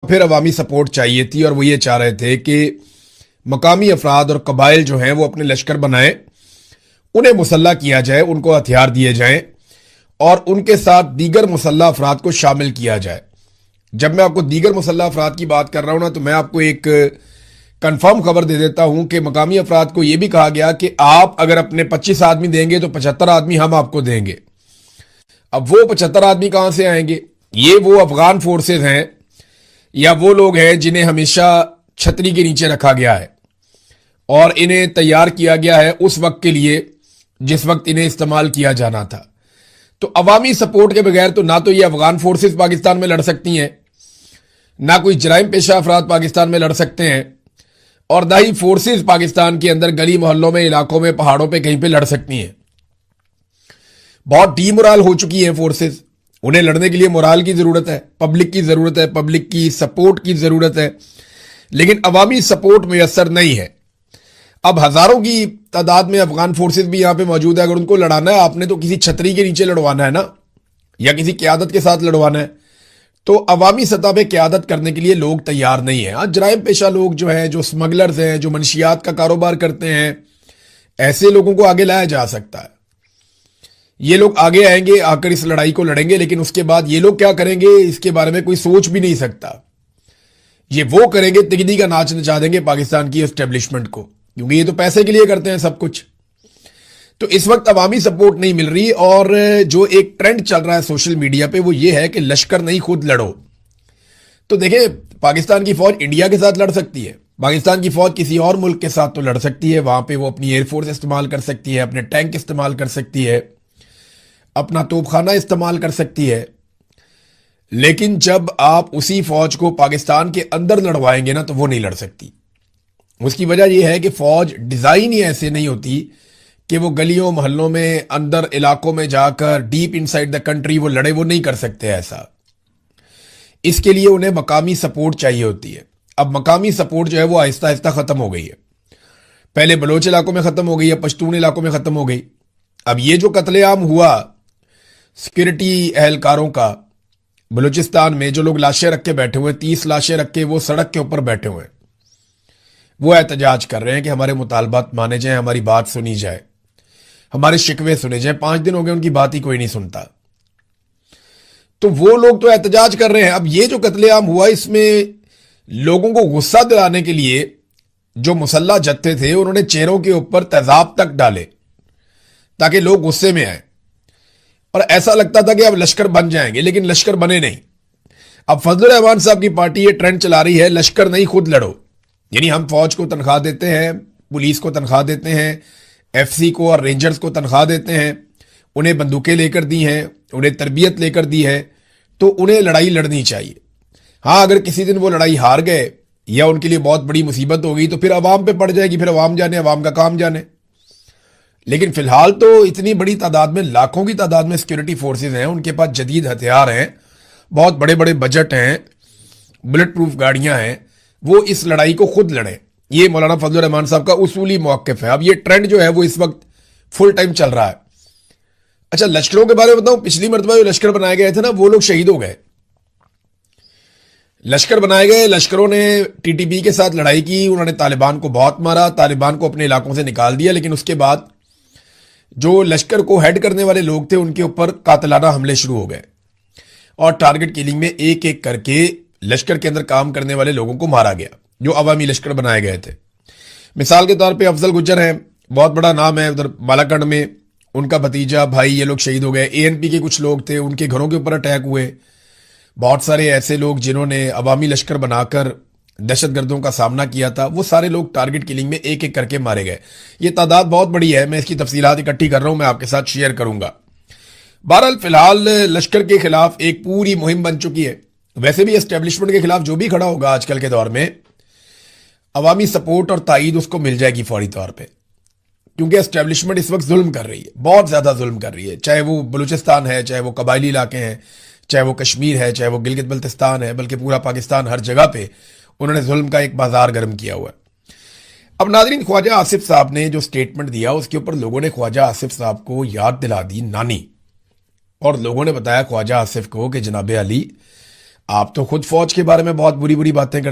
फिर अवामी सपोर्ट चाहिए थी और वो ये चाह रहे थे कि मकामी अफराद और कबाइल जो हैं वो अपने लश्कर बनाएं, उन्हें मुसल्ला किया जाए, उनको हथियार दिए जाएं और उनके साथ दीगर मुसल्ला अफराद को शामिल किया जाए। जब मैं आपको दीगर मुसल्ला अफराद की बात कर रहा हूं ना, तो मैं आपको एक कंफर्म खबर दे देता हूं कि मकामी अफराद को यह भी कहा गया कि आप अगर अपने 25 आदमी देंगे तो 75 आदमी हम आपको देंगे। अब वो 75 आदमी कहां से आएंगे? ये वो अफगान फोर्सेज हैं या वो लोग हैं जिन्हें हमेशा छतरी के नीचे रखा गया है और इन्हें तैयार किया गया है उस वक्त के लिए जिस वक्त इन्हें इस्तेमाल किया जाना था। तो अवामी सपोर्ट के बगैर तो ना तो ये अफगान फोर्सेस पाकिस्तान में लड़ सकती हैं, ना कोई जराइम पेशा अफराद पाकिस्तान में लड़ सकते हैं, और ना ही फोर्सेस पाकिस्तान के अंदर गली मोहल्लों में, इलाकों में, पहाड़ों पे कहीं पे लड़ सकती हैं। बहुत डीमोरल हो चुकी हैं फोर्सेस। उन्हें लड़ने के लिए मोराल की जरूरत है, पब्लिक की जरूरत है, पब्लिक की सपोर्ट की जरूरत है, लेकिन अवामी सपोर्ट मुयसर नहीं है। अब हजारों की तादाद में अफगान फोर्सेस भी यहां पे मौजूद है। अगर उनको लड़ाना है आपने तो किसी छतरी के नीचे लड़वाना है ना, या किसी क्यादत के साथ लड़वाना है, तो अवामी सतह पे क्यादत करने के लिए लोग तैयार नहीं है। आज जराइम पेशा लोग जो हैं, जो स्मगलर्स हैं, जो मनशियात का कारोबार करते हैं, ऐसे लोगों को आगे लाया जा सकता है। ये लोग आगे आएंगे, आकर इस लड़ाई को लड़ेंगे, लेकिन उसके बाद ये लोग क्या करेंगे इसके बारे में कोई सोच भी नहीं सकता। ये वो करेंगे, तिगड़ी का नाच नचा देंगे पाकिस्तान की एस्टेब्लिशमेंट को, क्योंकि ये तो पैसे के लिए करते हैं सब कुछ। तो इस वक्त अवामी सपोर्ट नहीं मिल रही, और जो एक ट्रेंड चल रहा है सोशल मीडिया पे वो ये है कि लश्कर नहीं, खुद लड़ो। तो देखिए, पाकिस्तान की फौज इंडिया के साथ लड़ सकती है, पाकिस्तान की फौज किसी और मुल्क के साथ तो लड़ सकती है। वहां पे वो अपनी एयरफोर्स इस्तेमाल कर सकती है, अपने टैंक इस्तेमाल कर सकती है, अपना तोपखाना इस्तेमाल कर सकती है। लेकिन जब आप उसी फौज को पाकिस्तान के अंदर लड़वाएंगे ना, तो वो नहीं लड़ सकती। उसकी वजह यह है कि फौज डिजाइन ही ऐसे नहीं होती कि वो गलियों मोहल्लों में, अंदर इलाकों में जाकर डीप इनसाइड द कंट्री वो लड़े। वो नहीं कर सकते ऐसा। इसके लिए उन्हें मकामी सपोर्ट चाहिए होती है। अब मकामी सपोर्ट जो है वो आहिस्ता आहिस्ता खत्म हो गई है। पहले बलोच इलाकों में खत्म हो गई है, पश्तून इलाकों में खत्म हो गई। अब ये जो कत्लेआम हुआ सिक्योरिटी एहलकारों का बलूचिस्तान में, जो लोग लाशें रख के बैठे हुए, 30 लाशें रख के वो सड़क के ऊपर बैठे हुए हैं, वो एहतजाज कर रहे हैं कि हमारे मुतालबात माने जाएं, हमारी बात सुनी जाए, हमारे शिकवे सुने जाए। 5 दिन हो गए उनकी बात ही कोई नहीं सुनता। तो वो लोग तो एहतजाज कर रहे हैं। अब ये जो कत्लेआम हुआ, इसमें लोगों को गुस्सा दिलाने के लिए जो मुसल्ला जत्थे थे उन्होंने चेहरों के ऊपर तेजाब तक डाले ताकि लोग गुस्से में आए, और ऐसा लगता था कि अब लश्कर बन जाएंगे, लेकिन लश्कर बने नहीं। अब फजलुर रहमान साहब की पार्टी ये ट्रेंड चला रही है, लश्कर नहीं, खुद लड़ो। यानी हम फौज को तनख्वाह देते हैं, पुलिस को तनख्वाह देते हैं, एफसी को और रेंजर्स को तनख्वाह देते हैं, उन्हें बंदूकें लेकर दी हैं, उन्हें तरबियत लेकर दी है, तो उन्हें लड़ाई लड़नी चाहिए। हाँ, अगर किसी दिन वो लड़ाई हार गए या उनके लिए बहुत बड़ी मुसीबत हो गई तो फिर अवाम पे पड़ जाएगी, फिर अवाम जाने, अवाम का काम जाने। लेकिन फिलहाल तो इतनी बड़ी तादाद में, लाखों की तादाद में सिक्योरिटी फोर्सेज हैं, उनके पास जदीद हथियार हैं, बहुत बड़े बड़े बजट हैं, बुलेट प्रूफ गाड़ियां हैं, वो इस लड़ाई को खुद लड़े। ये मौलाना फजलुर रहमान साहब का उसूली मौक़िफ़ है। अब ये ट्रेंड जो है वो इस वक्त फुल टाइम चल रहा है। अच्छा, लश्करों के बारे में बताऊं, पिछली मरतबा जो लश्कर बनाए गए थे ना, वो लोग शहीद हो गए। लश्कर बनाए गए, लश्करों ने टीटीपी के साथ लड़ाई की, उन्होंने तालिबान को बहुत मारा, तालिबान को अपने इलाकों से निकाल दिया, लेकिन उसके बाद जो लश्कर को हेड करने वाले लोग थे उनके ऊपर कातलाना हमले शुरू हो गए, और टारगेट किलिंग में एक एक करके लश्कर के अंदर काम करने वाले लोगों को मारा गया जो अवामी लश्कर बनाए गए थे। मिसाल के तौर पे अफजल गुज्जर हैं, बहुत बड़ा नाम है उधर बालाकंड में, उनका भतीजा, भाई, ये लोग शहीद हो गए। एएनपी के कुछ लोग थे, उनके घरों के ऊपर अटैक हुए। बहुत सारे ऐसे लोग जिन्होंने अवामी लश्कर बनाकर दहशतगर्दों का सामना किया था, वो सारे लोग टारगेट किलिंग में एक एक करके मारे गए। ये तादाद बहुत बड़ी है, मैं इसकी तफसीलात इकट्ठी कर रहा हूं, मैं आपके साथ शेयर करूंगा। बहरहाल फिलहाल लश्कर के खिलाफ एक पूरी मुहिम बन चुकी है। वैसे भी एस्टेब्लिशमेंट के खिलाफ जो भी खड़ा होगा आजकल के दौर में, अवामी सपोर्ट और ताईद उसको मिल जाएगी फौरी तौर पर, क्योंकि एस्टेब्लिशमेंट इस वक्त जुल्म कर रही है, बहुत ज्यादा जुल्म कर रही है। चाहे वो बलूचिस्तान है, चाहे वो कबायली इलाके हैं, चाहे वो कश्मीर है, चाहे वो गिलगित बल्तिस्तान है, बल्कि पूरा पाकिस्तान, हर जगह पे उन्होंने जुल्म का एक बाजार गर्म किया हुआ है। अब नाज़रीन, ख्वाजा आसिफ साहब ने जो स्टेटमेंट दिया उसके ऊपर लोगों ने ख्वाजा आसिफ साहब को याद दिला दी नानी, और लोगों ने बताया ख्वाजा आसिफ को कि जनाब अली, आप तो खुद फौज के बारे में बहुत बुरी बुरी बातें करते